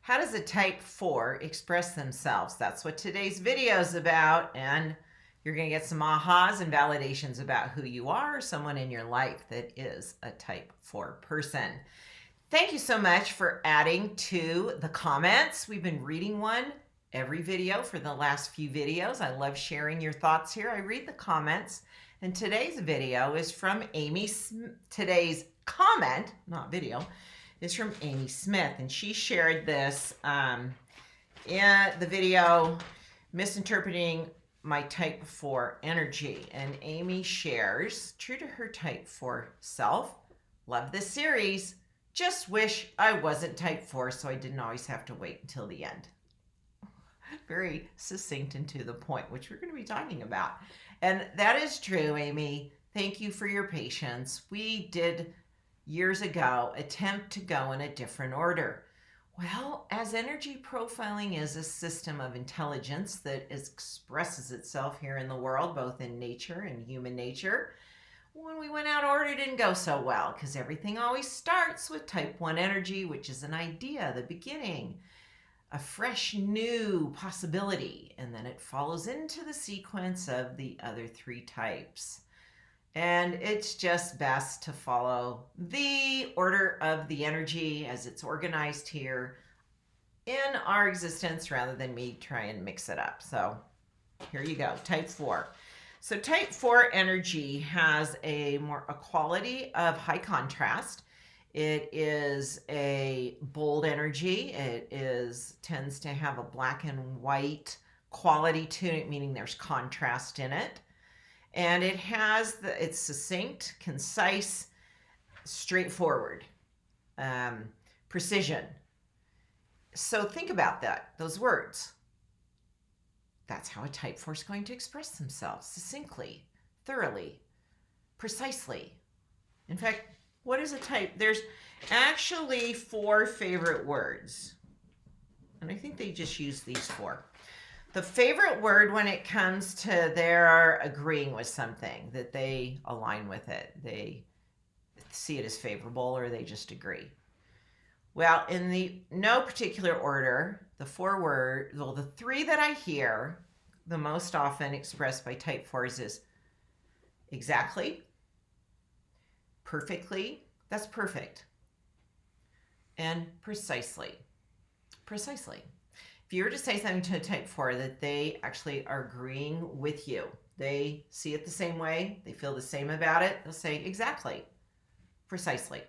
How does a type 4 express themselves? That's what today's video is about, and you're going to get some ahas and validations about who you are or someone in your life that is a type 4 person. Thank you so much for adding to the comments. We've been reading one every video for the last few videos. I love sharing your thoughts here. I read the comments, and today's video is from Amy. Today's comment, not video, is from Amy Smith, and she shared this in the video, Misinterpreting My Type 4 Energy. And Amy shares, true to her type 4 self, love this series, just wish I wasn't type 4 so I didn't always have to wait until the end. Very succinct and to the point, which we're going to be talking about. And that is true, Amy. Thank you for your patience. We did years ago attempt to go in a different order. Well, as energy profiling is a system of intelligence that expresses itself here in the world, both in nature and human nature, when we went out of order, it didn't go so well because everything always starts with type 1 energy, which is an idea, the beginning, a fresh new possibility, and then it follows into the sequence of the other three types. And it's just best to follow the order of the energy as it's organized here in our existence rather than me try and mix it up. So here you go, type 4. So type 4 energy has a quality of high contrast. It is a bold energy. It tends to have a black and white quality to it, meaning there's contrast in it. And it's succinct, concise, straightforward, precision. So think about those words. That's how a type 4 is going to express themselves, succinctly, thoroughly, precisely. In fact, what is a type? There's actually 4 favorite words. And I think they just use these 4. The favorite word when it comes to their agreeing with something, that they align with it, they see it as favorable, or they just agree. Well, in no particular order, the 3 that I hear the most often expressed by type 4s is exactly, perfectly, that's perfect, and precisely. Precisely. If you were to say something to a type 4 that they actually are agreeing with you, they see it the same way, they feel the same about it, they'll say exactly, precisely.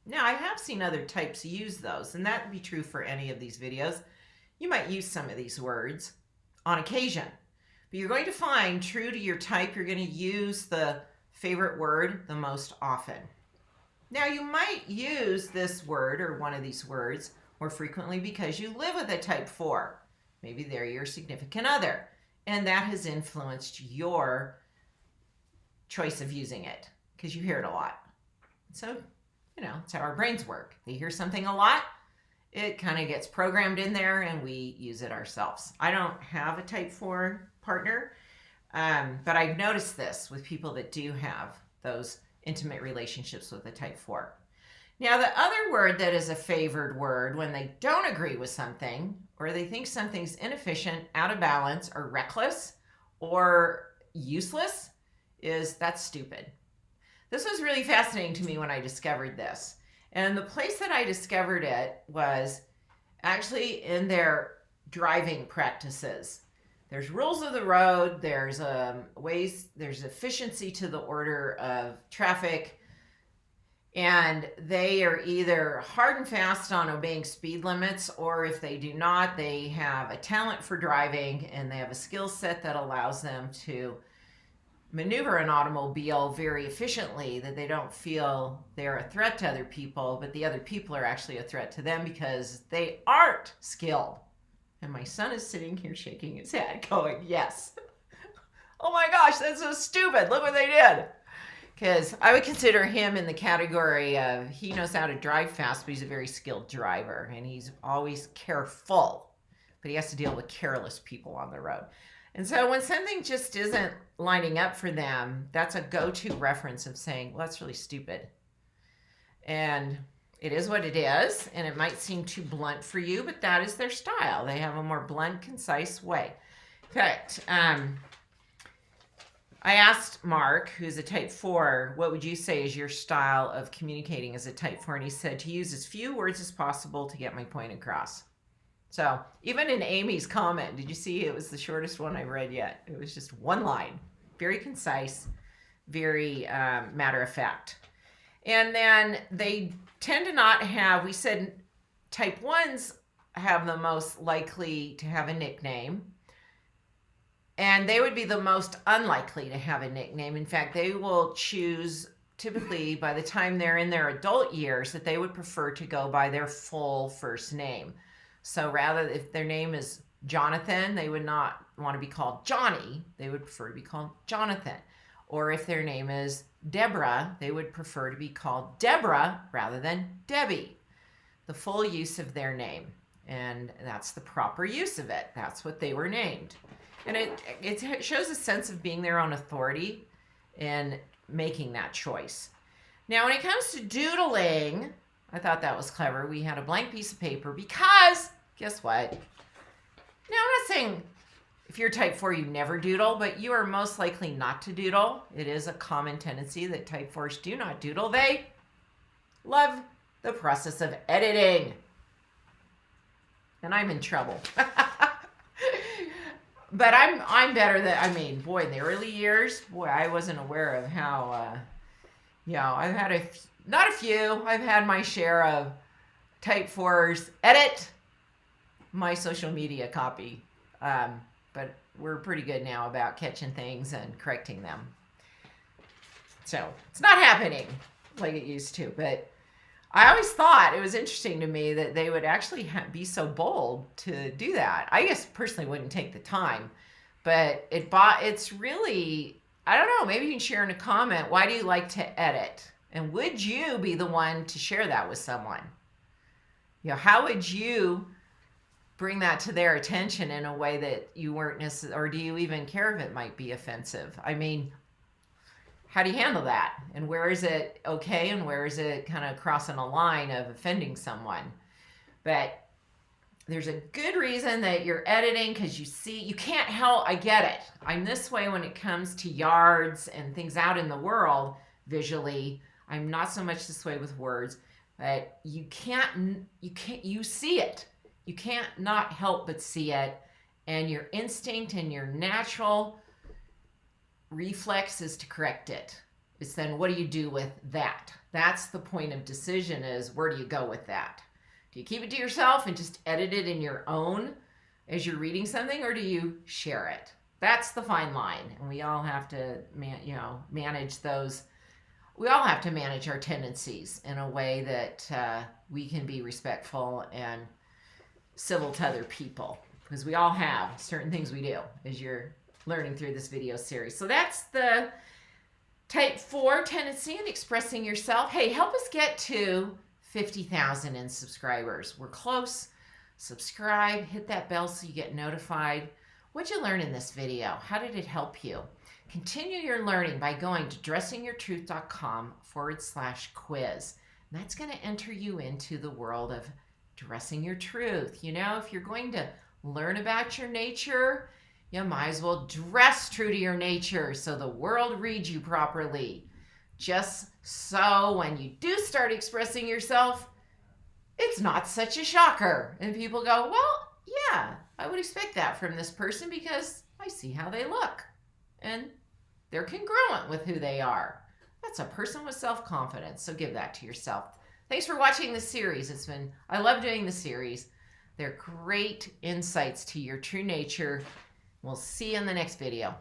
Now, I have seen other types use those, and that would be true for any of these videos. You might use some of these words on occasion, but you're going to find, true to your type, you're going to use the favorite word the most often. Now, you might use this word or one of these words more frequently because you live with a type 4. Maybe they're your significant other, and that has influenced your choice of using it because you hear it a lot. So, it's how our brains work. They hear something a lot, it kind of gets programmed in there, and we use it ourselves. I don't have a type 4 partner, but I've noticed this with people that do have those intimate relationships with a type 4. Now, the other word that is a favored word when they don't agree with something, or they think something's inefficient, out of balance, or reckless, or useless, is that's stupid. This was really fascinating to me when I discovered this. And the place that I discovered it was actually in their driving practices. There's rules of the road, there's there's efficiency to the order of traffic, and they are either hard and fast on obeying speed limits, or if they do not, they have a talent for driving and they have a skill set that allows them to maneuver an automobile very efficiently, that they don't feel they're a threat to other people, but the other people are actually a threat to them because they aren't skilled. And my son is sitting here shaking his head going, yes. Oh my gosh, that's so stupid. Look what they did. Because I would consider him in the category of, he knows how to drive fast, but he's a very skilled driver, and he's always careful, but he has to deal with careless people on the road. And so when something just isn't lining up for them, that's a go-to reference of saying, well, that's really stupid. And It is what it is, and it might seem too blunt for you, but that is their style. They have a more blunt, concise way. In fact, I asked Mark, who's a type 4, what would you say is your style of communicating as a type 4? And he said to use as few words as possible to get my point across. So even in Amy's comment, did you see it was the shortest one I've read yet? It was just one line, very concise, very matter of fact. And then they tend to not have, we said type 1s have the most likely to have a nickname. And they would be the most unlikely to have a nickname. In fact, they will choose, typically by the time they're in their adult years, that they would prefer to go by their full first name. So rather, if their name is Jonathan, they would not want to be called Johnny. They would prefer to be called Jonathan. Or if their name is Deborah, they would prefer to be called Deborah rather than Debbie. The full use of their name. And that's the proper use of it. That's what they were named. And it shows a sense of being their own authority and making that choice. Now, when it comes to doodling, I thought that was clever. We had a blank piece of paper because, guess what? Now, I'm not saying if you're type 4, you never doodle, but you are most likely not to doodle. It is a common tendency that type 4s do not doodle. They love the process of editing. And I'm in trouble. But I'm better than, I mean, boy, in the early years, boy, I wasn't aware of how, I've had not a few, I've had my share of type 4s edit my social media copy. But we're pretty good now about catching things and correcting them. So it's not happening like it used to, but I always thought it was interesting to me that they would actually be so bold to do that. I guess personally wouldn't take the time, but it's really, I don't know, maybe you can share in a comment, why do you like to edit? And would you be the one to share that with someone? How would you bring that to their attention in a way that you weren't necessarily, or do you even care if it might be offensive? I mean, how do you handle that? And where is it okay and where is it kind of crossing a line of offending someone? But there's a good reason that you're editing because you can't help, I get it. I'm this way when it comes to yards and things out in the world visually. I'm not so much this way with words, but you see it. You can't not help but see it. And your instinct and your natural reflex is to correct it. It's then what do you do with that? That's the point of decision, is where do you go with that? Do you keep it to yourself and just edit it in your own as you're reading something, or do you share it? That's the fine line, and we all have to manage those. We all have to manage our tendencies in a way that we can be respectful and civil to other people, because we all have certain things we do as you're learning through this video series. So that's the type 4 tendency in expressing yourself. Hey, help us get to 50,000 in subscribers. We're close. Subscribe, hit that bell so you get notified. What'd you learn in this video? How did it help you? Continue your learning by going to dressingyourtruth.com/quiz. And that's going to enter you into the world of dressing your truth. If you're going to learn about your nature, you might as well dress true to your nature so the world reads you properly. Just so when you do start expressing yourself, it's not such a shocker. And people go, well, yeah, I would expect that from this person because I see how they look. And they're congruent with who they are. That's a person with self-confidence. So give that to yourself. Thanks for watching this series. I love doing the series. They're great insights to your true nature. We'll see you in the next video.